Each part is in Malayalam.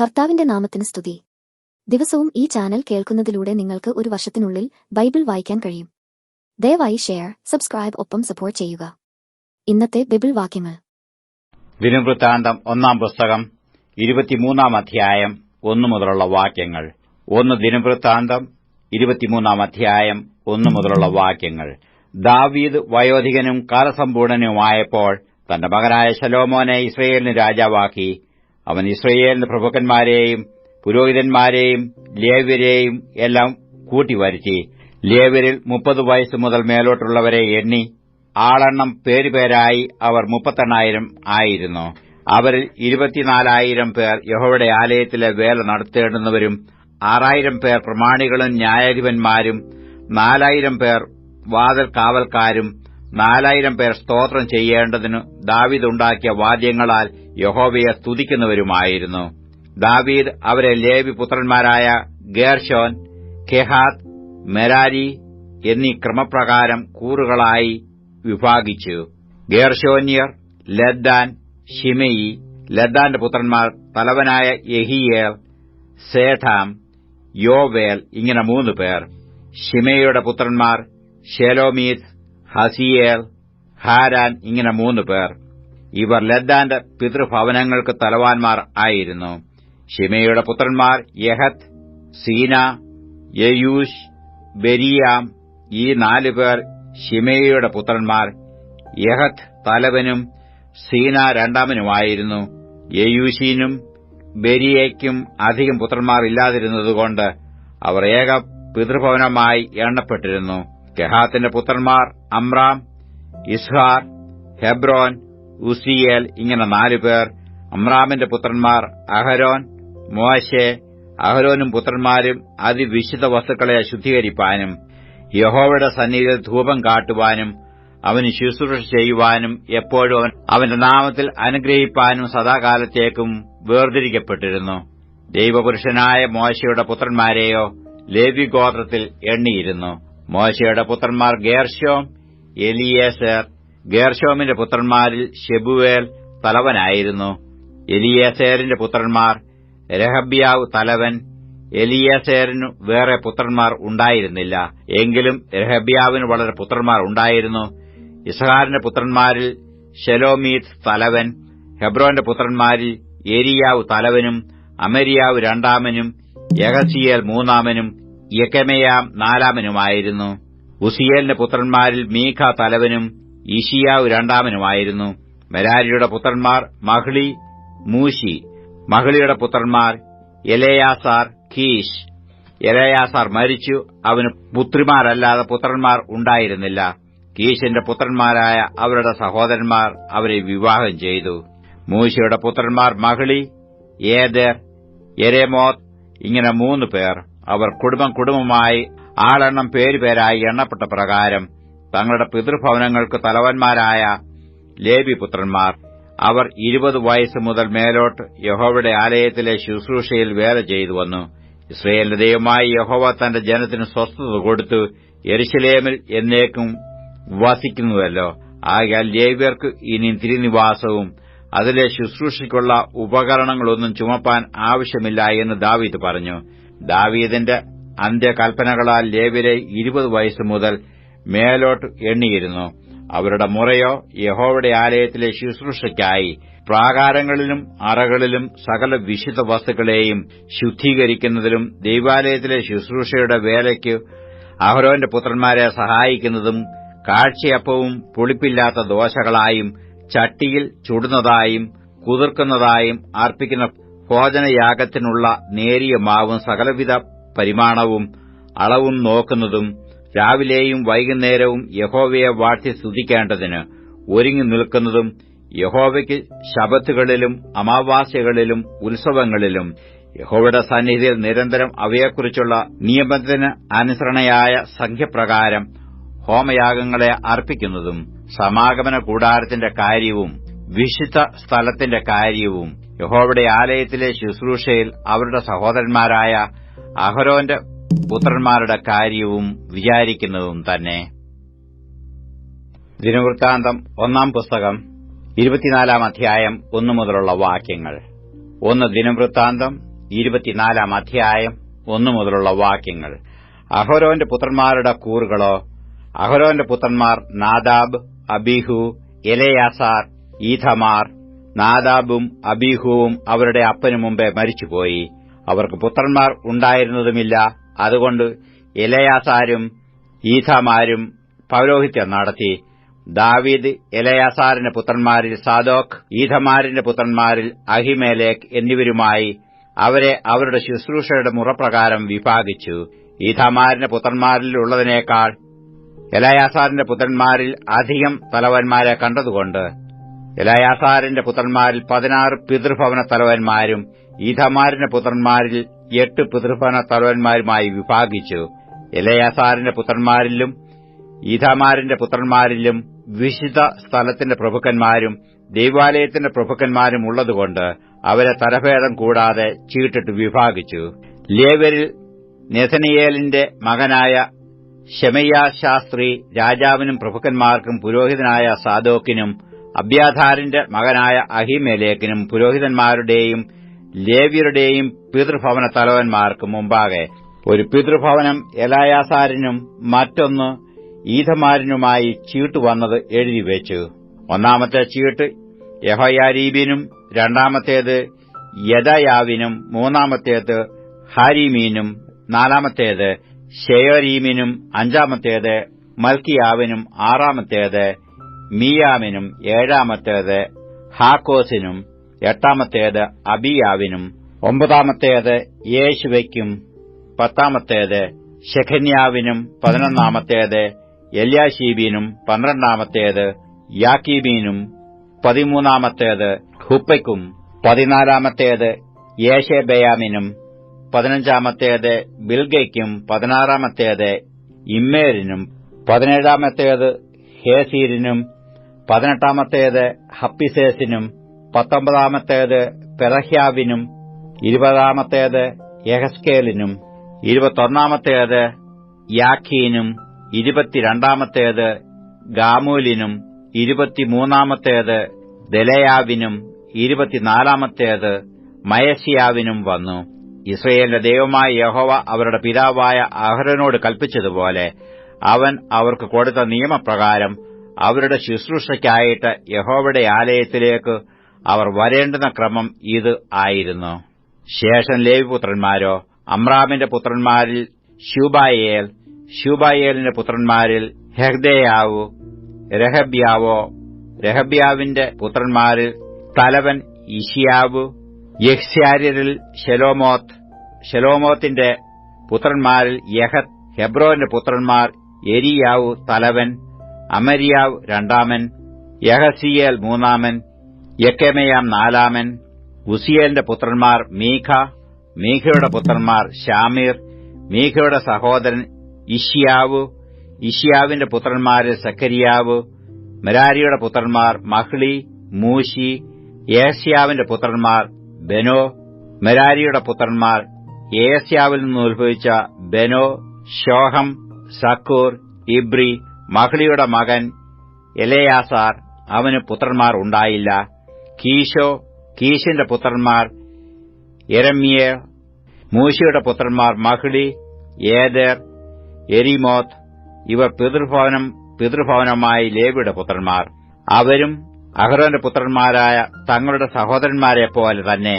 കർത്താവിന്റെ നാമത്തിന് സ്തുതി. ദിവസവും ഈ ചാനൽ കേൾക്കുന്നതിലൂടെ നിങ്ങൾക്ക് ഒരു വർഷത്തിനുള്ളിൽ ബൈബിൾ വായിക്കാൻ കഴിയും. ദയവായി ഷെയർ, സബ്സ്ക്രൈബ് ഒപ്പം സപ്പോർട്ട് ചെയ്യുക. ഇന്നത്തെ ബൈബിൾ വാക്യങ്ങൾ. ദിനവൃത്താന്തം 1 പുസ്തകം 23 അധ്യായം 1 മുതലുള്ള വാക്യങ്ങൾ. 1 ദിനവൃത്താന്തം 23 അധ്യായം 1 മുതലുള്ള വാക്യങ്ങൾ. ദാവീദ് വയോധികനും കാലസമ്പൂർണനുമായപ്പോൾ തന്റെ മകനായ ശലോമോനെ ഇസ്രയേലിന് രാജാവാക്കി. അവൻ ഇസ്രയേലിന് പ്രഭുക്കന്മാരെയും പുരോഹിതന്മാരെയും ലേവ്യരെയും എല്ലാം കൂട്ടിവരുത്തി. ലേവ്യരിൽ 30 വയസ്സ് മുതൽ മേലോട്ടുള്ളവരെ എണ്ണി. ആളെണ്ണം പേരുപേരായി അവർ 38,000 ആയിരുന്നു. അവരിൽ 24,000 പേർ യഹോവയുടെ ആലയത്തിലെ വേല നടത്തേണ്ടുന്നവരും 6,000 പേർ പ്രമാണികളും ന്യായാധിപന്മാരും 4,000 പേർ വാതിൽ കാവൽക്കാരും 4,000 പേർ സ്തോത്രം ചെയ്യേണ്ടതിനു ദാവീദ് ഉണ്ടാക്കിയ വാദ്യങ്ങളാൽ യഹോവയെ സ്തുതിക്കുന്നവരുമായിരുന്നു. ദാവീദ് അവരെ ലേവി പുത്രന്മാരായ ഗേർശോൻ, കെഹാത്ത്, മെരാരി എന്നീ ക്രമപ്രകാരം കൂറുകളായി വിഭാഗിച്ചു. ഗേർശോന്യർ ലദ്ദാൻ, ശിമെയി. ലദ്ദാന്റെ പുത്രന്മാർ തലവനായ യെഹിയേൽ, സേഥാം, യോവേൽ ഇങ്ങനെ 3 പേർ. ശിമെയിയുടെ പുത്രന്മാർ ശെലോമീത്ത്, ഹസിയേൽ, ഹാരാൻ ഇങ്ങനെ 3 പേർ. ഇവർ ലദ്ദാന്റെ പിതൃഭവനങ്ങൾക്ക് തലവാന്മാർ ആയിരുന്നു. ശിമെയിയുടെ പുത്രന്മാർ യഹത്ത്, സീന, യെയൂഷ്, ബെരിയാം. ഈ 4 പേർ ശിമെയിയുടെ പുത്രന്മാർ. യഹത്ത് തലവനും സീന രണ്ടാമനുമായിരുന്നു. യെയൂഷിനും ബെരിയയ്ക്കും അധികം പുത്രന്മാർ ഇല്ലാതിരുന്നതുകൊണ്ട് അവർ ഏക പിതൃഭവനമായി എണ്ണപ്പെട്ടിരുന്നു. കെഹാത്തിന്റെ പുത്രന്മാർ അമ്രാം, ഇസ്ഹാർ, ഹെബ്രോൻ, ഉസിയേൽ ഇങ്ങനെ 4 പേർ. അമ്രാമിന്റെ പുത്രന്മാർ അഹരോൻ, മോശെ. അഹരോനും പുത്രന്മാരും അതിവിശുദ്ധ വസ്തുക്കളെ ശുദ്ധീകരിപ്പാനും യഹോവയുടെ സന്നിധിയിൽ ധൂപം കാട്ടുവാനും അവന് ശുശ്രൂഷ ചെയ്യുവാനും എപ്പോഴും അവന്റെ നാമത്തിൽ അനുഗ്രഹിപ്പാനും സദാകാലത്തേക്കും വേർതിരിക്കപ്പെട്ടിരുന്നു. ദൈവപുരുഷനായ മോശയുടെ പുത്രന്മാരെയോ ലേവി ഗോത്രത്തിൽ എണ്ണിയിരുന്നു. മോശയുടെ പുത്രന്മാർ ഗേർശോം, എലിയേസർ. ഗേർശോമിന്റെ പുത്രന്മാരിൽ ശെബുവേൽ തലവനായിരുന്നു. എലിയേസരിന്റെ പുത്രന്മാർ രഹബ്യാവ് തലവൻ. എലിയേസരിനു വേറെ പുത്രന്മാർ ഉണ്ടായിരുന്നില്ല. എങ്കിലും രഹബ്യാവിന് വളരെ പുത്രന്മാർ ഉണ്ടായിരുന്നു. ഇസ്ഹാറിന്റെ പുത്രന്മാരിൽ ശെലോമീത്ത് തലവൻ. ഹെബ്രോന്റെ പുത്രന്മാരിൽ ഏരിയാവ് തലവനും അമര്യാവ് രണ്ടാമനും യഹസിയേൽ മൂന്നാമനും യെക്കെമെയാം 4-മനുമായിരുന്നു. ഉസിയേലിന്റെ പുത്രന്മാരിൽ മീഖ തലവനും ഇഷിയാവ് രണ്ടാമനുമായിരുന്നു. മെരാരിയുടെ പുത്രന്മാർ മഹ്ലി, മൂശി. മഹ്ലിയുടെ പുത്രന്മാർ എലെയാസാർ, കീശ്. എലെയാസാർ മരിച്ചു. അവന് പുത്രിമാരല്ലാതെ പുത്രന്മാർ ഉണ്ടായിരുന്നില്ല. കീശിന്റെ പുത്രന്മാരായ അവരുടെ സഹോദരന്മാർ അവരെ വിവാഹം ചെയ്തു. മൂശിയുടെ പുത്രന്മാർ മഹ്ലി, ഏദർ, യെരേമോത്ത് ഇങ്ങനെ 3 പേർ. അവർ കുടുംബമായി ആളെണ്ണം പേരുപേരായി എണ്ണപ്പെട്ട പ്രകാരം തങ്ങളുടെ പിതൃഭവനങ്ങൾക്ക് തലവന്മാരായ ലേവി പുത്രന്മാർ. അവർ 20 വയസ്സ് മുതൽ മേലോട്ട് യഹോവയുടെ ആലയത്തിലെ ശുശ്രൂഷയിൽ വേല ചെയ്തു വന്നു. ഇസ്രയേലിന്റെ ദൈവമായ യഹോവ തന്റെ ജനത്തിന് സ്വസ്ഥത കൊടുത്തു യെരുശലേമിൽ എന്നേക്കും വസിക്കുന്നുവല്ലോ. ആകയാൽ ലേവ്യർക്ക് ഇനി തിരുനിവാസവും അതിലെ ശുശ്രൂഷയ്ക്കുള്ള ഉപകരണങ്ങളൊന്നും ചുമപ്പാൻ ആവശ്യമില്ല എന്ന് ദാവീദ് പറഞ്ഞു. ദാവീദിന്റെ അന്ത്യകൽപ്പനകളാൽ ലേവ്യരെ 20 വയസ്സ് മുതൽ മേലോട്ട് എണ്ണിയിരുന്നു. അവരുടെ മുറയോ യഹോവയുടെ ആലയത്തിലെ ശുശ്രൂഷയ്ക്കായി പ്രാകാരങ്ങളിലും അറകളിലും സകല വിശുദ്ധ വസ്തുക്കളെയും ശുദ്ധീകരിക്കുന്നതിലും ദൈവാലയത്തിലെ ശുശ്രൂഷയുടെ വേലയ്ക്ക് അഹരോന്റെ പുത്രന്മാരെ സഹായിക്കുന്നതും കാഴ്ചയപ്പവും പുളിപ്പില്ലാത്ത ദോശകളായും ചട്ടിയിൽ ചുടുന്നതായും കുതിർക്കുന്നതായും അർപ്പിക്കുന്ന ഭോജനയാഗത്തിനുള്ള നേരിയ മാവും സകലവിധ പരിമാണവും അളവും നോക്കുന്നതും രാവിലെയും വൈകുന്നേരവും യഹോവയെ വാഴ്ത്തി സ്തുതിക്കേണ്ടതിന് ഒരുങ്ങി നിൽക്കുന്നതും യഹോവയ്ക്ക് ശബത്തുകളിലും അമാവാസ്യകളിലും ഉത്സവങ്ങളിലും യഹോവയുടെ സന്നിധിയിൽ നിരന്തരം അവയെക്കുറിച്ചുള്ള നിയമത്തിന് അനുസരണയായ സംഖ്യപ്രകാരം ഹോമയാഗങ്ങളെ അർപ്പിക്കുന്നതും സമാഗമന കൂടാരത്തിന്റെ കാര്യവും വിശുദ്ധ സ്ഥലത്തിന്റെ കാര്യവും യഹോവയുടെ ആലയത്തിലെ ശുശ്രൂഷയിൽ അവരുടെ സഹോദരന്മാരായ അഹരോന്റെ പുത്രന്മാരുടെ കാര്യവും വിചാരിക്കുന്നതും തന്നെ. ദിനവൃത്താന്തം 1 പുസ്തകം 24 അധ്യായം 1 മുതലുള്ള വാക്യങ്ങൾ. 1 ദിനവൃത്താന്തം 24 അധ്യായം 1 മുതലുള്ള വാക്യങ്ങൾ. അഹരോന്റെ പുത്രന്മാരുടെ കൂറുകളോ: അഹരോന്റെ പുത്രന്മാർ നാദാബ്, അബീഹു, എലെയാസാർ, ഈഥമാർ. നാദാബും അബീഹുവും അവരുടെ അപ്പനു മുമ്പേ മരിച്ചുപോയി. അവർക്ക് പുത്രന്മാർ ഉണ്ടായിരുന്നതുമില്ല. അതുകൊണ്ട് എലെയാസാരും ഈഥമാരും പൗരോഹിത്യം നടത്തി. ദാവീദ് എലെയാസാറിന്റെ പുത്രന്മാരിൽ സാദോക്ക്, ഈഥമാരിന്റെ പുത്രന്മാരിൽ അഹിമേലേക്ക് എന്നിവരുമായി അവരെ അവരുടെ ശുശ്രൂഷയുടെ മുറപ്രകാരം വിഭാഗിച്ചു. ഈഥമാരിന്റെ പുത്രന്മാരിൽ ഉള്ളതിനേക്കാൾ എലെയാസാറിന്റെ പുത്രന്മാരിൽ അധികം തലവന്മാരെ കണ്ടതുകൊണ്ട് എലെയാസാറിന്റെ പുത്രന്മാരിൽ 16 പിതൃഭവന തലവന്മാരും ഈഥമാരിന്റെ പുത്രന്മാരിൽ 8 പിതൃഭവന തലവന്മാരുമായി വിഭാഗിച്ചു. എലെയാസാറിന്റെ പുത്രന്മാരിലും ഈഥമാരിന്റെ പുത്രന്മാരിലും വിശുദ്ധ സ്ഥലത്തിന്റെ പ്രഭുക്കന്മാരും ദൈവാലയത്തിന്റെ പ്രഭുക്കന്മാരും ഉള്ളതുകൊണ്ട് അവരെ തരഭേദം കൂടാതെ ചീട്ടിട്ട് വിഭാഗിച്ചു. ലേവ്യരിൽ നെഥനിയേലിന്റെ മകനായ ശെമയ്യാ ശാസ്ത്രി രാജാവിനും പ്രഭുക്കന്മാർക്കും പുരോഹിതനായ സാദോക്കിനും അബ്യാഥാരിന്റെ മകനായ അഹിമേലേക്കിനും പുരോഹിതന്മാരുടെയും ലേവ്യരുടെയും പിതൃഭവന തലവന്മാർക്കും മുമ്പാകെ ഒരു പിതൃഭവനം എലെയാസാരിനും മറ്റൊന്ന് ഈഥമാരിനുമായി ചീട്ടുവന്നത് എഴുതിവെച്ചു. ഒന്നാമത്തെ ചീട്ട് യഹോയാരീബിനും, രണ്ടാമത്തേത് യദയാവിനും, മൂന്നാമത്തേത് ഹാരീമീനും, നാലാമത്തേത് ശെയോരീമിനും, അഞ്ചാമത്തേത് മൽക്കിയാവിനും, ആറാമത്തേത് മീയാമിനും, ഏഴാമത്തേത് ഹാക്കോസിനും, എട്ടാമത്തേത് അബിയാവിനും, ഒമ്പതാമത്തേത് യേശുവയ്ക്കും, പത്താമത്തേത് ശെഖന്യാവിനും, 11-ാമത്തേത് എല്യാശീബിനും, 12-ാമത്തേത് യാക്കീബിനും, 13-ാമത്തേത് ഹുപ്പയ്ക്കും, 14-ാമത്തേത് യേശെബയാമിനും, 15-ാമത്തേത് ബിൽഗയ്ക്കും, 16-ാമത്തേത് ഇമ്മേരിനും, 17-ാമത്തേത് ഹേസീരിനും, 18-ാമത്തേത് ഹപ്പിസേസിനും, 19-ാമത്തേത് പെറഹ്യാവിനും, 20-ാമത്തേത് യഹസ്കേലിനും, 21-ാമത്തേത് യാഖീനും, 22-ാമത്തേത് ഗാമൂലിനും, 23-ാമത്തേത് ദെലയാവിനും, 24-ാമത്തേത് മയസ്യാവിനും വന്നു. ഇസ്രായേലിന്റെ ദൈവമായ യഹോവ അവരുടെ പിതാവായ അഹരോനോട് കൽപ്പിച്ചതുപോലെ അവൻ അവർക്ക് കൊടുത്ത നിയമപ്രകാരം അവരുടെ ശുശ്രൂഷയ്ക്കായിട്ട് യഹോവയുടെ ആലയത്തിലേക്ക് അവർ വരേണ്ടുന്ന ക്രമം ഇത് ആയിരുന്നു. ശേഷം ലേവിപുത്രന്മാരോ: അമ്രാമിന്റെ പുത്രന്മാരിൽ ശൂബായേൽ, ശൂബായേലിന്റെ പുത്രന്മാരിൽ ഹെഗ്ദയാവു, രഹബ്യാവോ, രഹബ്യാവിന്റെ പുത്രന്മാരിൽ തലവൻ ഇശിയാവു, യഹ്സ്യാര്യരിൽ ശെലോമോത്ത്, ശെലോമോത്തിന്റെ പുത്രന്മാരിൽ യഹത്ത്, ഹെബ്രോന്റെ പുത്രന്മാർ എരിയാവു തലവൻ, അമര്യാവ് രണ്ടാമൻ, യഹസിയേൽ മൂന്നാമൻ, യെക്കെമെയാം നാലാമൻ. ഉസിയേലിന്റെ പുത്രന്മാർ മീഖ, മീഖയുടെ പുത്രന്മാർ ശാമീർ, മീഖയുടെ സഹോദരൻ ഇശ്യാവു, ഇശ്യാവിന്റെ പുത്രന്മാരിൽ സക്കരിയാവു. മെരാരിയുടെ പുത്രന്മാർ മഹ്ലി, മൂശി. യേസ്യാവിന്റെ പുത്രന്മാർ ബെനോ. മെരാരിയുടെ പുത്രന്മാർ യേസ്യാവിൽ നിന്ന് ഉത്ഭവിച്ച ബെനോ, ശോഹം, സക്കൂർ, ഇബ്രി. മഹ്ലിയുടെ മകൻ എലെയാസാർ, അവന് പുത്രന്മാർ ഉണ്ടായില്ല. കീശോ, കീശിന്റെ പുത്രന്മാർ യെരമ്യേൽ. മൂശിയുടെ പുത്രന്മാർ മഹ്ലി, ഏദർ, എരിമോത്ത്. ഇവർ പിതൃഭവനമായി ലേവിയുടെ പുത്രന്മാർ. അവരും അഹരോന്റെ പുത്രന്മാരായ തങ്ങളുടെ സഹോദരന്മാരെപ്പോലെ തന്നെ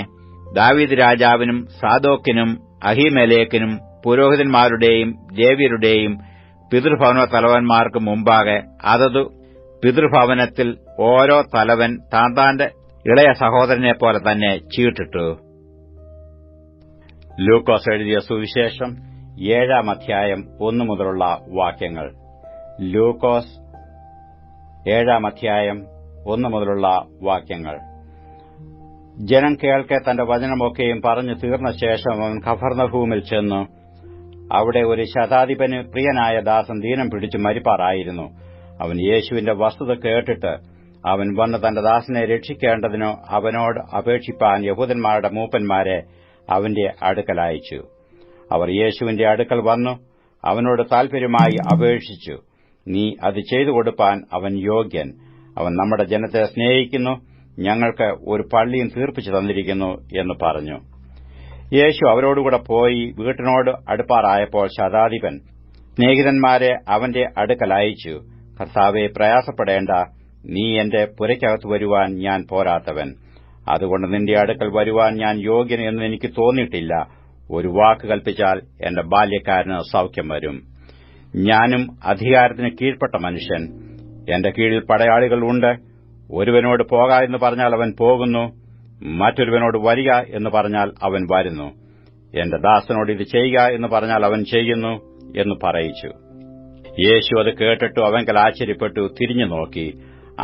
ദാവീദ് രാജാവിനും സാദോക്കിനും അഹിമേലേക്കിനും പുരോഹിതന്മാരുടെയും ലേവ്യരുടെയും പിതൃഭവന തലവന്മാർക്ക് മുമ്പാകെ അതതു പിതൃഭവനത്തിൽ ഓരോ തലവൻ താന്താന്റെ ഇളയ സഹോദരനെപ്പോലെ തന്നെ ചീട്ടിട്ടു. ലൂക്കോസ് എഴുതിയ സുവിശേഷം 7-ാം അധ്യായം 1 മുതലുള്ള വാക്യങ്ങൾ. ലൂക്കോസ് 7-ാം അധ്യായം 1 മുതലുള്ള വാക്യങ്ങൾ. ജനം കേൾക്കെ തന്റെ വചനമൊക്കെയും പറഞ്ഞു തീർന്ന ശേഷം അവൻ കഫർന്നഹൂമിൽ ചെന്നു. അവിടെ ഒരു ശതാധിപന് പ്രിയനായ ദാസൻ ദീനം പിടിച്ചു മരിപ്പാറായിരുന്നു. അവൻ യേശുവിന്റെ വസ്തുത കേട്ടിട്ട് അവൻ വന്ന് തന്റെ ദാസനെ രക്ഷിക്കേണ്ടതിനോ അവനോട് അപേക്ഷിപ്പാൻ യഹൂദന്മാരുടെ മൂപ്പന്മാരെ അവന്റെ അടുക്കൽ അയച്ചു. അവർ യേശുവിന്റെ അടുക്കൽ വന്നു അവനോട് താൽപര്യമായി അപേക്ഷിച്ചു. നീ അത് ചെയ്തു കൊടുപ്പാൻ അവൻ യോഗ്യൻ. അവൻ നമ്മുടെ ജനത്തെ സ്നേഹിക്കുന്നു, ഞങ്ങൾക്ക് ഒരു പള്ളിയും തീർപ്പിച്ചു തന്നിരിക്കുന്നു എന്ന് പറഞ്ഞു. യേശു അവരോടുകൂടെ പോയി വീട്ടിനോട് അടുപ്പാറായപ്പോൾ ശതാധിപൻ സ്നേഹിതന്മാരെ അവന്റെ അടുക്കൽ അയച്ചു, കർത്താവേ, പ്രയാസപ്പെടേണ്ട, നീ എന്റെ പുരയ്ക്കകത്ത് വരുവാൻ ഞാൻ പോരാത്തവൻ. അതുകൊണ്ട് നിന്റെ അടുക്കൽ വരുവാൻ ഞാൻ യോഗ്യൻ എന്ന് എനിക്ക് തോന്നിയിട്ടില്ല. ഒരു വാക്ക് കൽപ്പിച്ചാൽ എന്റെ ബാല്യക്കാരന് സൗഖ്യം വരും. ഞാനും അധികാരത്തിന് കീഴ്പ്പെട്ട മനുഷ്യൻ. എന്റെ കീഴിൽ പടയാളികൾ ഉണ്ട്. ഒരുവനോട് പോക എന്ന് പറഞ്ഞാൽ അവൻ പോകുന്നു, മറ്റൊരുവനോട് വരിക എന്ന് പറഞ്ഞാൽ അവൻ വരുന്നു. എന്റെ ദാസനോട് ഇത് ചെയ്യുക എന്ന് പറഞ്ഞാൽ അവൻ ചെയ്യുന്നു എന്ന് പറയിച്ചു. യേശു അത് കേട്ടിട്ടു അവങ്കൽ ആശ്ചര്യപ്പെട്ടു തിരിഞ്ഞു നോക്കി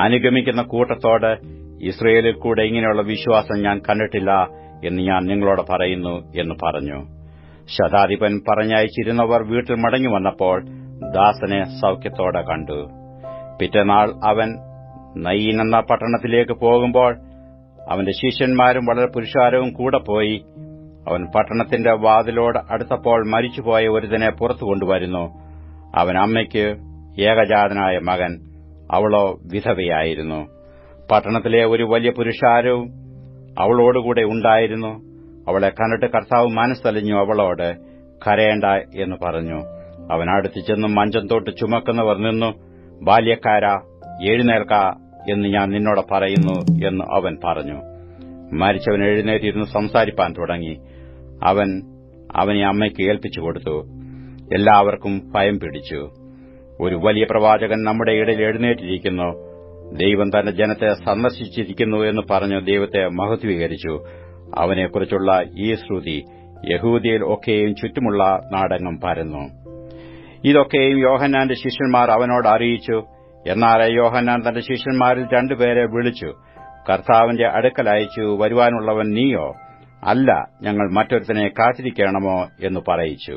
അനുഗമിക്കുന്ന കൂട്ടത്തോട്, ഇസ്രയേലിൽ കൂടെ ഇങ്ങനെയുള്ള വിശ്വാസം ഞാൻ കണ്ടിട്ടില്ല എന്ന് ഞാൻ നിങ്ങളോട് പറയുന്നു എന്ന് പറഞ്ഞു. ശതാധിപൻ പറഞ്ഞയച്ചിരുന്നവർ വീട്ടിൽ മടങ്ങി വന്നപ്പോൾ ദാസനെ സൗഖ്യത്തോടെ കണ്ടു. പിറ്റേനാൾ അവൻ നയീൻ എന്ന പട്ടണത്തിലേക്ക് പോകുമ്പോൾ അവന്റെ ശിഷ്യന്മാരും വളരെ പുരുഷാരവും കൂടെ പോയി. അവൻ പട്ടണത്തിന്റെ വാതിലോട് അടുത്തപ്പോൾ മരിച്ചുപോയ ഒരുത്തനെ പുറത്തു കൊണ്ടുവരുന്നു. അവൻ അമ്മയ്ക്ക് ഏകജാതനായ മകൻ, അവളോ വിധവയായിരുന്നു. പട്ടണത്തിലെ ഒരു വലിയ പുരുഷാരവും അവളോടുകൂടെ ഉണ്ടായിരുന്നു. അവളെ കണ്ടിട്ട് കർത്താവ് മനസ്സലിഞ്ഞു അവളോട്, കരയേണ്ട എന്ന് പറഞ്ഞു. അവൻ അടുത്തു ചെന്നും മഞ്ചം തൊട്ട് ചുമക്കുന്നവർ നിന്നു, ബാല്യക്കാരാ, എഴുന്നേൽക്ക എന്ന് ഞാൻ നിന്നോട് പറയുന്നു എന്ന് അവൻ പറഞ്ഞു. മരിച്ചവൻ എഴുന്നേറ്റിരുന്ന് സംസാരിപ്പാൻ തുടങ്ങി. അവൻ അവനെ അമ്മയ്ക്ക് ഏൽപ്പിച്ചു കൊടുത്തു. എല്ലാവർക്കും ഭയം പിടിച്ചു. ഒരു വലിയ പ്രവാചകൻ നമ്മുടെ ഇടയിൽ എഴുന്നേറ്റിരിക്കുന്നു, ദൈവം തന്റെ ജനത്തെ സന്ദർശിച്ചിരിക്കുന്നു എന്ന് പറഞ്ഞു ദൈവത്തെ മഹത്വീകരിച്ചു. അവനെക്കുറിച്ചുള്ള ഈ ശ്രുതി യഹൂദിയയിൽ ഒക്കെയും ചുറ്റുമുള്ള നാടെങ്ങും പരന്നു. ഇതൊക്കെയും യോഹന്നാന്റെ ശിഷ്യന്മാർ അവനോട് അറിയിച്ചു. എന്നാൽ യോഹന്നാൻ തന്റെ ശിഷ്യന്മാരിൽ 2 പേരെ വിളിച്ചു, കർത്താവിന്റെ അടുക്കൽ അയച്ചു വരുവാനുള്ളവൻ നീയോ? അല്ല, ഞങ്ങൾ മറ്റൊരുത്തനെ കാത്തിരിക്കണമോ എന്ന് പറയിച്ചു.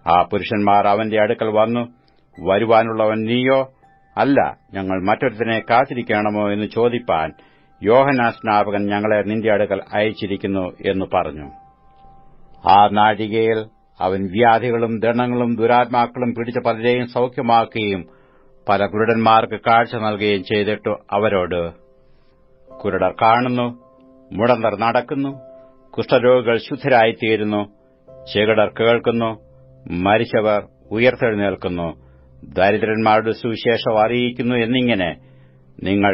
ആ പുരുഷന്മാർ അവന്റെ അടുക്കൽ വന്നു, വരുവാനുള്ളവൻ നീയോ? അല്ല, ഞങ്ങൾ മറ്റൊരുത്തനെ കാത്തിരിക്കണമോ എന്ന് ചോദിപ്പാൻ യോഹന്നാൻ സ്നാപകൻ ഞങ്ങളെ നിന്റെ അടുക്കൽ അയച്ചിരിക്കുന്നു എന്ന് പറഞ്ഞു. ആ നാഴികയിൽ അവൻ വ്യാധികളും ദണ്ണങ്ങളും ദുരാത്മാക്കളും പിടിച്ച പലരെയും സൌഖ്യമാക്കുകയും പല കുരുടന്മാർക്ക് കാഴ്ച നൽകുകയും ചെയ്തിട്ടു അവരോട്, കുരുടർ കാണുന്നു, മുടന്തർ നടക്കുന്നു, കുഷ്ഠരോഗികൾ ശുദ്ധരായിത്തീരുന്നു, ചെകിടർ കേൾക്കുന്നു, മരിച്ചവർ ഉയർത്തെഴുന്നേൽക്കുന്നു, ദരിദ്രന്മാരുടെ സുവിശേഷം അറിയിക്കുന്നു എന്നിങ്ങനെ നിങ്ങൾ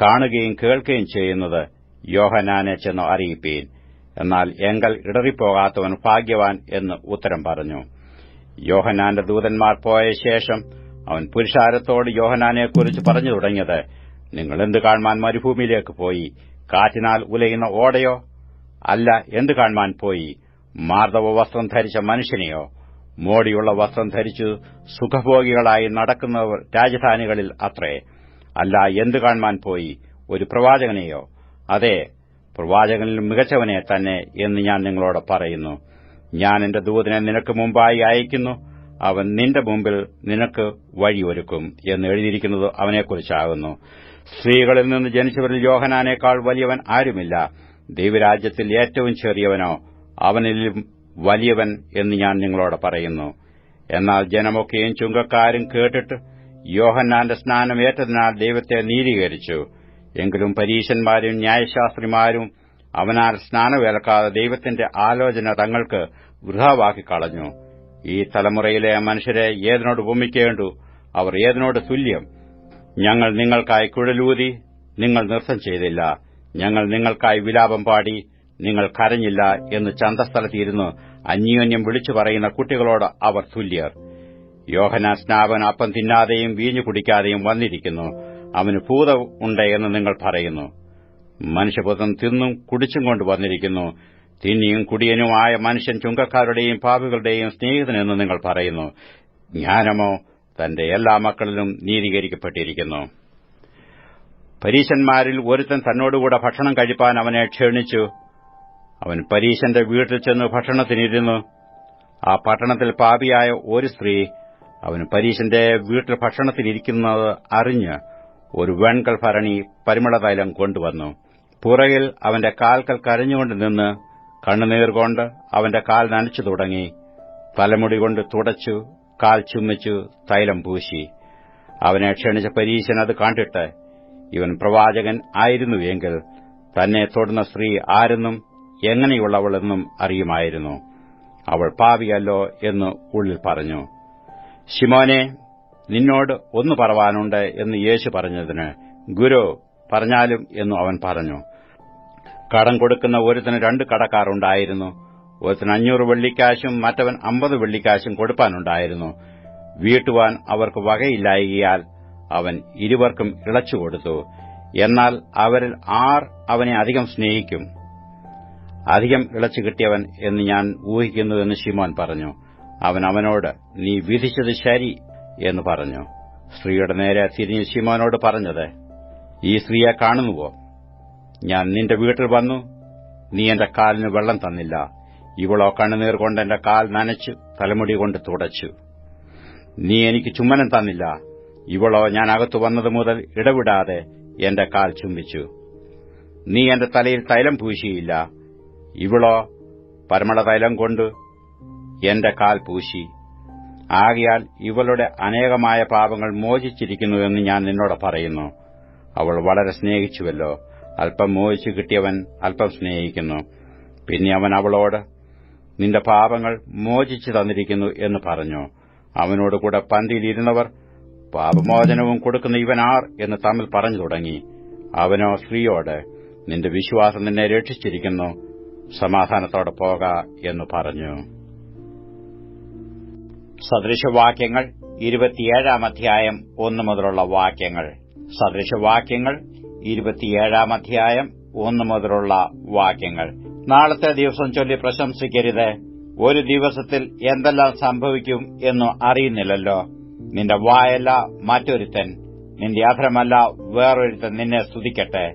കാണുകയും കേൾക്കുകയും ചെയ്യുന്നത് യോഹന്നാനെ ചെന്ന് അറിയിപ്പീൻ. എന്നാൽ എങ്കൽ ഇടറിപ്പോകാത്തവൻ ഭാഗ്യവാൻ എന്ന് ഉത്തരം പറഞ്ഞു. യോഹന്നാന്റെ ദൂതന്മാർ പോയ ശേഷം അവൻ പുരുഷാരത്തോട് യോഹന്നാനെക്കുറിച്ച് പറഞ്ഞു തുടങ്ങിയത്, നിങ്ങൾ എന്ത് കാണുവാൻ മരുഭൂമിയിലേക്ക് പോയി? കാറ്റിനാൽ ഉലയുന്ന ഓടയോ? അല്ല, എന്ത് കാണുവാൻ പോയി? മാർദ്ദവ വസ്ത്രം ധരിച്ച മനുഷ്യനെയോ? മോടിയുള്ള വസ്ത്രം ധരിച്ചു സുഖഭോഗികളായി നടക്കുന്നവർ രാജധാനികളിൽ അത്രേ. അല്ല, എന്ത് കാണുവാൻ പോയി? ഒരു പ്രവാചകനെയോ? അതെ, പ്രവാചകനിൽ മികച്ചവനെ തന്നെ എന്ന് ഞാൻ നിങ്ങളോട് പറയുന്നു. ഞാൻ എന്റെ ദൂതനെ നിനക്ക് മുമ്പായി അയക്കുന്നു, അവൻ നിന്റെ മുമ്പിൽ നിനക്ക് വഴിയൊരുക്കും എന്ന് എഴുതിയിരിക്കുന്നത് അവനെക്കുറിച്ചാകുന്നു. സ്ത്രീകളിൽ നിന്ന് ജനിച്ചവരിൽ യോഹന്നാനേക്കാൾ വലിയവൻ ആരുമില്ല. ദൈവരാജ്യത്തിൽ ഏറ്റവും ചെറിയവനോ അവനിലും വലിയവൻ എന്ന് ഞാൻ നിങ്ങളോട് പറയുന്നു. എന്നാൽ ജനമൊക്കെയും ചുങ്കക്കാരും കേട്ടിട്ട് യോഹന്നാന്റെ സ്നാനം ഏറ്റതിനാൽ ദൈവത്തെ നീതീകരിച്ചു. എങ്കിലും പരീശന്മാരും ന്യായശാസ്ത്രിമാരും അവനാൽ സ്നാനമേൽക്കാതെ ദൈവത്തിന്റെ ആലോചന തങ്ങൾക്ക് വൃഥാവാക്കിക്കളഞ്ഞു. ഈ തലമുറയിലെ മനുഷ്യരെ ഏതിനോട് ഉപമിക്കേണ്ടു? അവർ ഏതിനോട് തുല്യം? ഞങ്ങൾ നിങ്ങൾക്കായി കുഴലൂതി, നിങ്ങൾ നൃത്തം ചെയ്തില്ല. ഞങ്ങൾ നിങ്ങൾക്കായി വിലാപം പാടി, നിങ്ങൾ കരഞ്ഞില്ല എന്ന് ചന്തസ്ഥലത്തിരുന്ന് അന്യോന്യം വിളിച്ചു പറയുന്ന കുട്ടികളോട് അവർ തുല്യർ. യോഹന്നാൻ സ്നാപകൻ അപ്പം തിന്നാതെയും വീഞ്ഞു കുടിക്കാതെയും വന്നിരിക്കുന്നു, അവന് ഭൂതം ഉണ്ട് എന്ന് നിങ്ങൾ പറയുന്നു. മനുഷ്യപുത്രൻ തിന്നും കുടിച്ചും കൊണ്ട് വന്നിരിക്കുന്നു. തിന്നിയും കുടിയനുമായ മനുഷ്യൻ ചുങ്കക്കാരുടെയും പാപികളുടെയും സ്നേഹിതനെന്ന് നിങ്ങൾ പറയുന്നു. ജ്ഞാനമോ തന്റെ എല്ലാ മക്കളിലും നീതീകരിക്കപ്പെട്ടിരിക്കുന്നു. പരീശന്മാരിൽ ഒരുത്തൻ തന്നോടുകൂടെ ഭക്ഷണം കഴിപ്പാൻ അവനെ ക്ഷണിച്ചു. അവൻ പരീശന്റെ വീട്ടിൽ ചെന്ന് ഭക്ഷണത്തിനിരുന്നു. ആ പട്ടണത്തിൽ പാപിയായ ഒരു സ്ത്രീ അവന് പരീശന്റെ വീട്ടിൽ ഭക്ഷണത്തിനിരിക്കുന്നത് അറിഞ്ഞ് ഒരു വെൺകൽ ഭരണി പരിമളതൈലം കൊണ്ടുവന്നു. പുറകിൽ അവന്റെ കാൽക്കൽ കരഞ്ഞുകൊണ്ട് നിന്ന് കണ്ണുനീർകൊണ്ട് അവന്റെ കാൽ നനച്ചു തുടങ്ങി. തലമുടി കൊണ്ട് തുടച്ചു, കാൽ ചുമ്മിച്ചു, തൈലം പൂശി. അവനെ ക്ഷണിച്ച പരീശൻ അത് കണ്ടിട്ട്, ഇവൻ പ്രവാചകൻ ആയിരുന്നുവെങ്കിൽ തന്നെ തൊടുന്ന സ്ത്രീ ആരെന്നും എങ്ങനെയുള്ളവളെന്നും അറിയുമായിരുന്നു. അവൾ പാപിയല്ലോ എന്ന് ഉള്ളിൽ പറഞ്ഞു. ശിമോനെ, നിന്നോട് ഒന്ന് പറവാനുണ്ട് എന്ന് യേശു പറഞ്ഞതിന്, ഗുരു, പറഞ്ഞാലും എന്നു അവൻ പറഞ്ഞു. കടം കൊടുക്കുന്ന ഒരുത്തിന് 2 കടക്കാർ ഉണ്ടായിരുന്നു. ഒരുത്തിന് 500 വെള്ളിക്കാശും മറ്റവൻ 50 വെള്ളിക്കാശും കൊടുപ്പാനുണ്ടായിരുന്നു. വീട്ടുവാൻ അവർക്ക് വകയില്ലായകയാൽ അവൻ ഇരുവർക്കും ഇളച്ചുകൊടുത്തു. എന്നാൽ അവരിൽ ആർ അവനെ അധികം സ്നേഹിക്കും? അധികം ഇളച്ചു കിട്ടിയവൻ എന്ന് ഞാൻ ഊഹിക്കുന്നു എന്ന് ശിമോൻ പറഞ്ഞു. അവൻ അവനോട്, നീ വിധിച്ചത് ശരി എന്ന് പറഞ്ഞു. സ്ത്രീയുടെ നേരെ തിരിഞ്ഞ് ശിമോനോട് പറഞ്ഞത്, ഈ സ്ത്രീയെ കാണുന്നുവോ? ഞാൻ നിന്റെ വീട്ടിൽ വന്നു, നീ എന്റെ കാലിന് വെള്ളം തന്നില്ല. ഇവളോ കണ്ണുനീർ കൊണ്ട് എന്റെ കാൽ നനച്ചു, തലമുടി കൊണ്ട് തുടച്ചു. നീ എനിക്ക് ചുമ്മനം തന്നില്ല. ഇവളോ ഞാൻ അകത്തു വന്നത് മുതൽ ഇടവിടാതെ എന്റെ കാൽ ചുംബിച്ചു. നീ എന്റെ തലയിൽ തൈലം പൂശിയില്ല. ഇവളോ പരിമള തൈലം കൊണ്ട് എന്റെ കാൽ പൂശി. ആകയാൽ ഇവളുടെ അനേകമായ പാപങ്ങൾ മോചിച്ചിരിക്കുന്നുവെന്ന് ഞാൻ നിന്നോട് പറയുന്നു. അവൾ വളരെ സ്നേഹിച്ചുവല്ലോ. അല്പം മോചിച്ചു കിട്ടിയവൻ അല്പം സ്നേഹിക്കുന്നു. പിന്നെ അവൻ അവളോട്, നിന്റെ പാപങ്ങൾ മോചിച്ചു തന്നിരിക്കുന്നു എന്ന് പറഞ്ഞു. അവനോടുകൂടെ പന്തിയിലിരുന്നവർ, പാപമോചനവും കൊടുക്കുന്ന ഇവനാർ എന്ന് തമ്മിൽ പറഞ്ഞു തുടങ്ങി. അവനോ സ്ത്രീയോട്, നിന്റെ വിശ്വാസം നിന്നെ രക്ഷിച്ചിരിക്കുന്നു, സമാധാനത്തോടെ പോക എന്ന് പറഞ്ഞു. സദൃശവാക്യങ്ങൾ 27 അധ്യായം 1 മുതലുള്ള വാക്യങ്ങൾ. സദൃശവാക്യങ്ങൾ 27 അധ്യായം 1 മുതലുള്ള വാക്യങ്ങൾ. നാളത്തെ ദിവസം ചൊല്ലി പ്രശംസിക്കരുത്. ഒരു ദിവസത്തിൽ എന്തെല്ലാം സംഭവിക്കും എന്നു അറിയുന്നില്ലല്ലോ. നിന്റെ വായല്ല മറ്റൊരുത്തൻ, നിന്റെ അധരമല്ല വേറൊരുത്തൻ നിന്നെ സ്തുതിക്കട്ടെ.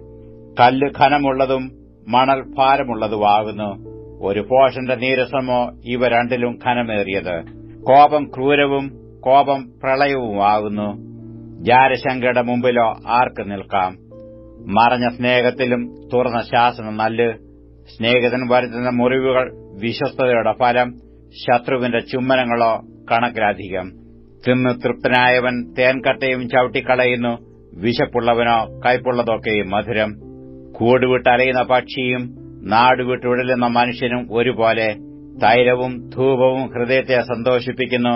കല്ല് ഘനമുള്ളതും മണൽ ഭാരമുള്ളതുമാകുന്നു. ഒരു ഭോഷന്റെ നീരസമോ ഇവ രണ്ടിലും ഘനമേറിയത്. കോപം ക്രൂരവും കോപം പ്രളയവുമാകുന്നു. ജാരശങ്കയുടെ മുമ്പിലോ ആർക്ക് നിൽക്കാം? മറഞ്ഞ സ്നേഹത്തിലും തുറന്ന ശാസനം നല്ല്. സ്നേഹിതൻ വരുത്തുന്ന മുറിവുകൾ വിശ്വസ്തതയുടെ ഫലം. ശത്രുവിന്റെ ചുമ്മനങ്ങളോ കണക്കിലധികം. തിന്ന് തൃപ്തനായവൻ തേൻകട്ടയും ചവിട്ടിക്കളയുന്നു. വിശപ്പുള്ളവനോ കയ്പുള്ളതൊക്കെയും മധുരം. കൂടുവിട്ടലയുന്ന പക്ഷിയും നാടുവിട്ടുഴലുന്ന മനുഷ്യനും ഒരുപോലെ. തൈലവും ധൂപവും ഹൃദയത്തെ സന്തോഷിപ്പിക്കുന്നു.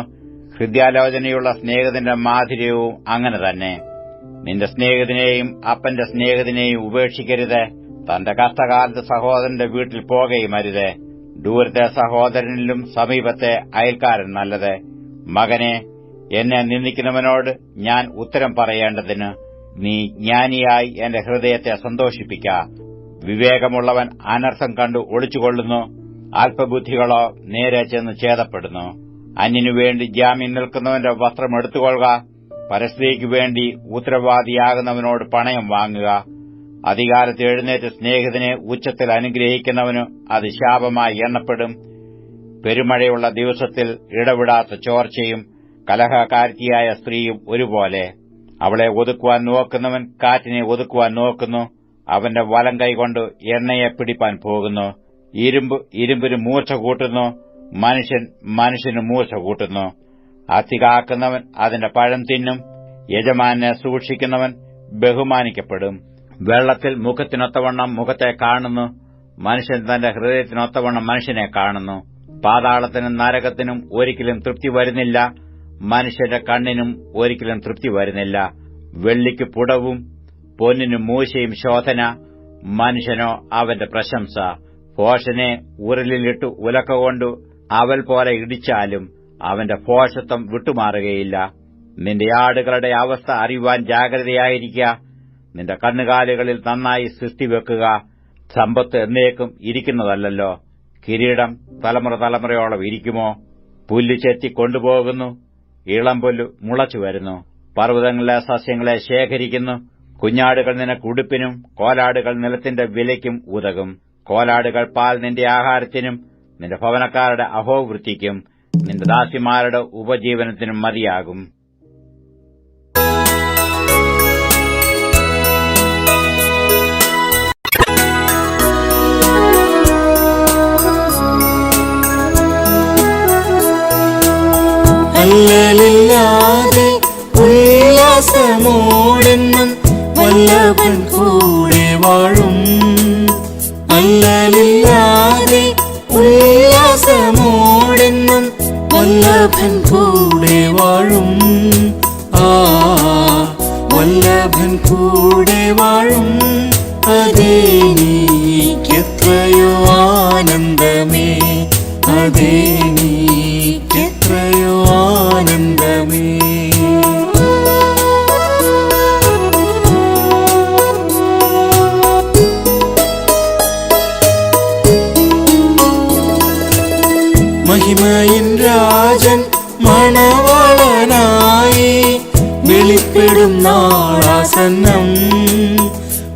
ഹൃദയാലോചനയുള്ള സ്നേഹിതന്റെ മാധുര്യവും അങ്ങനെ തന്നെ. നിന്റെ സ്നേഹിതനെയും അപ്പന്റെ സ്നേഹിതനെയും ഉപേക്ഷിക്കരുത്. തന്റെ കഷ്ടകാലത്ത് സഹോദരന്റെ വീട്ടിൽ പോകുകയും അരുത്. ദൂരത്തെ സഹോദരനിലും സമീപത്തെ അയൽക്കാരൻ നല്ലത്. മകനെ, എന്നെ നിന്ദിക്കുന്നവനോട് ഞാൻ ഉത്തരം പറയേണ്ടതിന് നീ ജ്ഞാനിയായി എന്റെ ഹൃദയത്തെ സന്തോഷിപ്പിക്ക. വിവേകമുള്ളവൻ അനർത്ഥം കണ്ടു ഒളിച്ചുകൊള്ളുന്നു. അല്പബുദ്ധികളോ നേരെ ചെന്ന് ഛേദപ്പെടുന്നു. അന്യനുവേണ്ടി ജാമ്യം നിൽക്കുന്നവന്റെ വസ്ത്രം എടുത്തുകൊള്ളുക. പരസ്ത്രീക്ക് വേണ്ടി ഉത്തരവാദിയാകുന്നവനോട് പണയം വാങ്ങുക. അധികാരത്തിൽ എഴുന്നേറ്റ് സ്നേഹിതനെ ഉച്ചത്തിൽ അനുഗ്രഹിക്കുന്നവന് അത് ശാപമായി എണ്ണപ്പെടും. പെരുമഴയുള്ള ദിവസത്തിൽ ഇടവിടാത്ത ചോർച്ചയും കലഹകാരിയായ സ്ത്രീയും ഒരുപോലെ. അവളെ ഒതുക്കുവാൻ നോക്കുന്നവൻ കാറ്റിനെ ഒതുക്കുവാൻ നോക്കുന്നു. അവന്റെ വലം കൈകൊണ്ട് എണ്ണയെ പിടിപ്പാൻ പോകുന്നു. ഇരുമ്പ് ഇരുമ്പിന് മൂർച്ച കൂട്ടുന്നു. മനുഷ്യൻ മനുഷ്യന് മൂർച്ച കൂട്ടുന്നു. അത്തി കാക്കുന്നവൻ അതിന്റെ പഴം തിന്നും. യജമാനെ സൂക്ഷിക്കുന്നവൻ ബഹുമാനിക്കപ്പെടും. വെള്ളത്തിൽ മുഖത്തിനൊത്തവണ്ണം മുഖത്തെ കാണുന്നു. മനുഷ്യൻ തന്റെ ഹൃദയത്തിനൊത്തവണ്ണം മനുഷ്യനെ കാണുന്നു. പാതാളത്തിനും നരകത്തിനും ഒരിക്കലും തൃപ്തി വരുന്നില്ല. മനുഷ്യന്റെ കണ്ണിനും ഒരിക്കലും തൃപ്തി വരുന്നില്ല. വെള്ളിക്ക് പുടവും പൊന്നിനു മൂശയും ശോധന. മനുഷ്യനോ അവന്റെ പ്രശംസ. ഭോഷനെ ഉരലിലിട്ട് ഉലക്കൊണ്ട് അവൽ പോലെ ഇടിച്ചാലും അവന്റെ ഭോഷത്വം വിട്ടുമാറുകയില്ല. നിന്റെ ആടുകളുടെ അവസ്ഥ അറിയുവാൻ ജാഗ്രതയായിരിക്കുക. നിന്റെ കണ്ണുകാലുകളിൽ നന്നായി സൃഷ്ടിവെക്കുക. സമ്പത്ത് എന്നേക്കും ഇരിക്കുന്നതല്ലോ. കിരീടം തലമുറ തലമുറയോളം ഇരിക്കുമോ? പുല്ല് ചെത്തി കൊണ്ടുപോകുന്നു. ഇളംപുല്ല് മുളച്ചു വരുന്നു. പർവ്വതങ്ങളിലെ സസ്യങ്ങളെ ശേഖരിക്കുന്നു. കുഞ്ഞാടുകൾ നിനക്ക് ഉടുപ്പിനും കോലാടുകൾ നിലത്തിന്റെ വിലയ്ക്കും ഉതകും. കോലാടുകൾ പാൽ നിന്റെ ആഹാരത്തിനും നിന്റെ ഭവനക്കാരുടെ അഹോവൃത്തിക്കും നിന്റെ ദാസിമാരുടെ ഉപജീവനത്തിനും മതിയാകും. അല്ലലില്ലാതെ ഉല്ലാസമോടെന്നും വല്ലഭൻ കൂടെ വാഴും. അല്ലലില്ലാതെ ഉല്ലാസമോടെന്നും വല്ലഭൻ കൂടെ വാഴും. വല്ലഭൻ കൂടെ വാഴും. അതെനിക്കെത്രയോ ആനന്ദമേ, അതെനിക്കെത്രയോ ആനന്ദമേ. മഹിമയിൻ രാജൻ മണവാളനായി വെളിപ്പെടും നാളാസന്നം.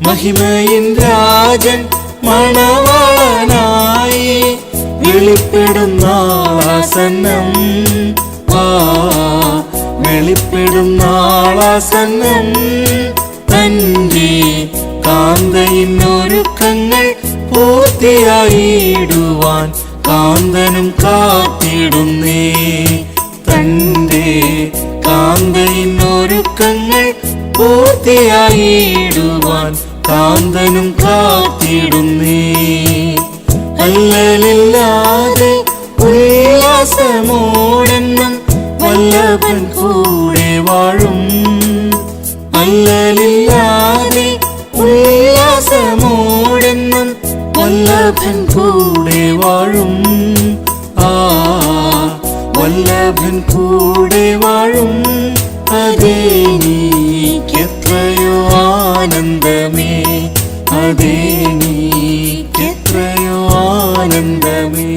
മഹിമയിൻ രാജൻ മണവാളനായി വെളിപ്പെടും നാളാസന്നം. വെളിപ്പെടും നാളാസന്നം. തന്റെ കാന്തയിന്നൊരുക്കങ്ങൾ പൂർത്തിയായിടുവാൻ കാന്തനും കാത്തിടുന്നേ. തന്റെ കാന്തയിന്നൊരുക്കങ്ങൾ പൂർത്തിയായിടുവാൻ കാന്തനും കാത്തിടുന്നേ. അല്ലലില്ലാതെ ഉല്ലാസമോടെന്നും വല്ലഭൻ കൂടെ വാഴും. അല്ലലില്ലാതെ ഉല്ലാസമോടെന്നും വല്ലഭൻ കൂടെ വാഴും. വല്ലഭൻ കൂടെ വാഴും. അതെനിക്കെത്രയോ ആനന്ദമേ, അതെനിക്കെത്രയോ ആനന്ദമേ.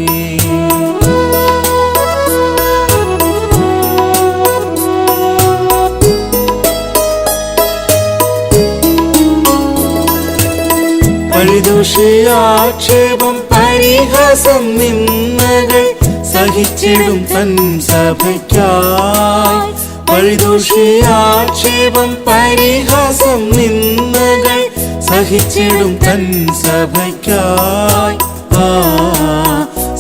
പഴിദൂഷിയാക്ഷേപം പരിഹാസം നിന്ദകൾ സഹിച്ചിടും തൻ സഭയ്ക്കായി. പഴിദൂഷിയാക്ഷേപം പരിഹാസം നിന്ദകൾ സഹിച്ചിടും തൻ സഭയ്ക്കായി.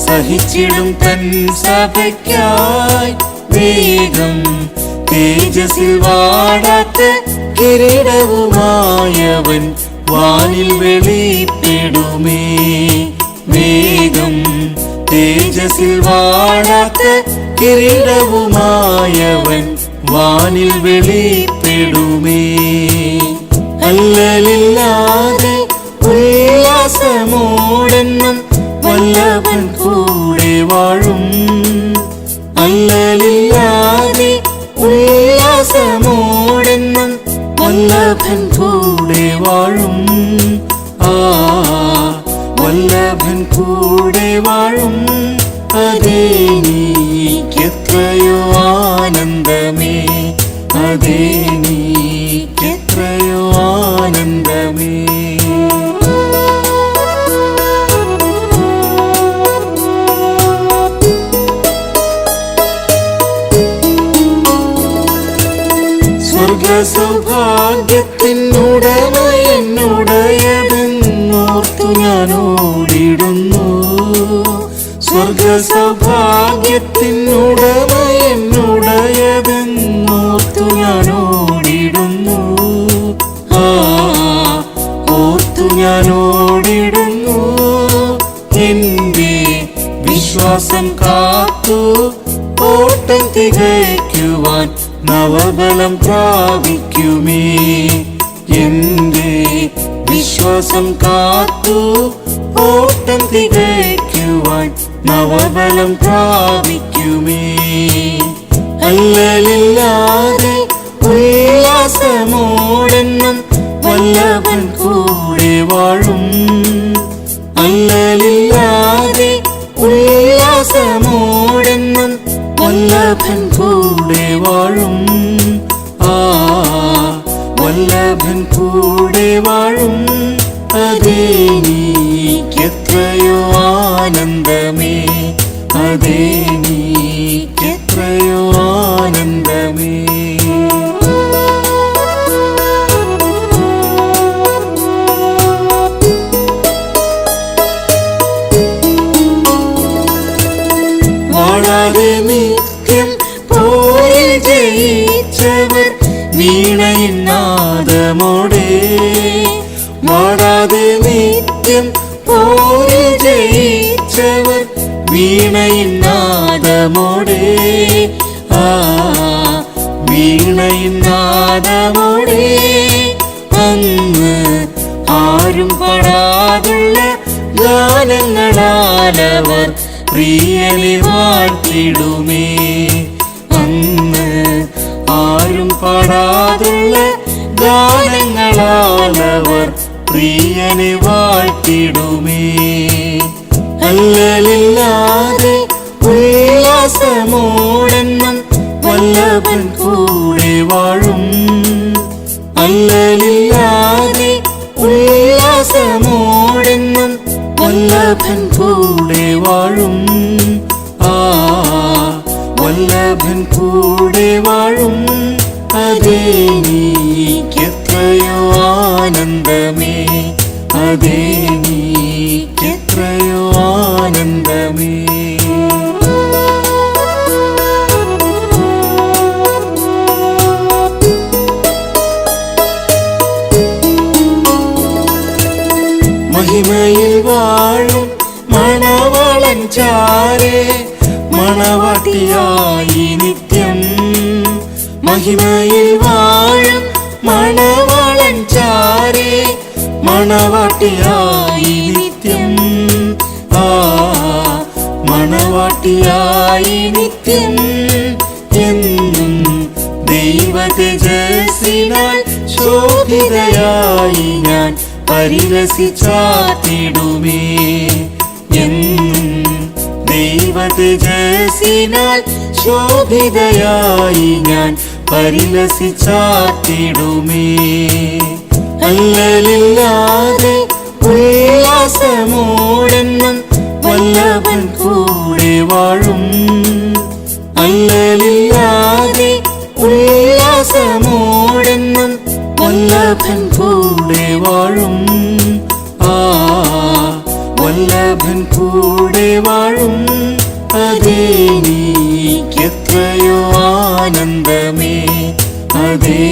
സഹിച്ചിടും തൻ സഭയ്ക്കായി. വേഗം തേജസ്സിൽ വാടാത്ത കിരീടവുമായവൻ വാനിൽ വെളിപ്പെടുമേ. വേഗം തേജസ്സിൽ വാടാത്ത കിരീടവുമായവൻ വാനിൽ വെളിപ്പെടുമേ. അല്ലലില്ലാതെ ഉല്ലാസമോടെന്നും വല്ലഭൻ കൂടെ വാഴും. അല്ലലില്ലാതെ ഉല്ലാസമോടെന്നും വല്ലഭൻ കൂടെ വാഴും. വല്ലഭൻ കൂടെ വാഴും. അതെനിക്കെത്രയോ ആനന്ദമേ, അതെനിക്കെത്രയോ ആനന്ദമേ. സ്വർഗസൗഭാഗ്യത്തിനുടമയെന്നുടയതെന്നോർത്തു ഞാനോടിടുന്നു. സ്വർഗസൗഭാഗ്യത്തിനുടമയെന്നുടയതെന്നോർത്തു ഞാനോടിടുന്നു. ഓർത്തു ഞാനോടിടുന്നു. എന്റെ വിശ്വാസം കാത്തു ഓട്ടം തികയ്ക്കുവാൻ നവബലം പ്രാപിക്കുമേ. എന്റെ വിശ്വാസം കാത്തു ഓട്ടം തികയ്ക്കുവാൻ നവബലം പ്രാപിക്കുമേ. അല്ലലില്ലാതെ ഉല്ലാസമോടെന്നും വല്ലഭൻ കൂടെ വാഴും. അല്ലലില്ലാതെ ഉല്ലാസമോടെന്നും വല്ലഭൻ കൂടെ വാഴും. വല്ലഭൻ കൂടെ വാഴും. അതെനിക്കെത്രയോ ആനന്ദമേ, അതെനിക്കെത്രയോ ആനന്ദമേ. വാഴാതെ നിത്യം പോരിൽ ജയിച്ചവർ വീണയിൻ നാദമോടെ. വാഴാതെ നിത്യം പോരിൽ ജയിച്ചവർ വീണയിൻ നാദമോടെ വീണയിൻ നാദമോടെ അന്ന് ആരും പാടാതുള്ള ഗാനങ്ങളാലവർ പ്രിയനെ വാഴ്ത്തിടുമേ. അന്ന് ആരും പാടാതുള്ള ഗാനങ്ങളാലവർ പ്രിയനെ വാഴ്ത്തിടുമേ. അല്ലലില്ലാതെ ഉല്ലാസമോടെന്നും വല്ലഭൻ കൂടെ വാഴും. അല്ലലില്ലാതെ ഉല്ലാസമോടെന്നും വല്ലഭൻ കൂടെ വാഴും. വല്ലഭൻ കൂടെ വാഴും. അതെനിക്കെത്രയോ ആനന്ദമേ, അതെനിക്കെത്രയോ ആനന്ദമേ. മഹിമയിൽ വാഴും മണവാളൻ ചാരേ മണവാട്ടിയായി നിത്യം. മഹിമയിൽ വാഴും മണവാളൻ ചാരേ മണവാട്ടിയായി നിത്യം. മണവാട്ടിയായി നിത്യം എന്നും ദൈവതേജസ്സിനാൽ ശോഭിതയായി ഞാൻ പരിരസിച്ചാത്തിടുമേ. എന്നും ദൈവതേജസ്സിനാൽ ശോഭിതയായി ഞാൻ പരിലസിച്ചാത്തിടുമേ. അല്ലലില്ലാതെ ഉല്ലാസമോടെന്നും വല്ലഭൻ കൂടെ വാഴും. അല്ലലില്ലാതെ ഉല്ലാസമോടെന്നും വല്ലഭൻ കൂടെ വാഴും. വല്ലഭൻ കൂടെ വാഴും. അതെനിക്കെത്രയോ ആനന്ദമേ, അതേ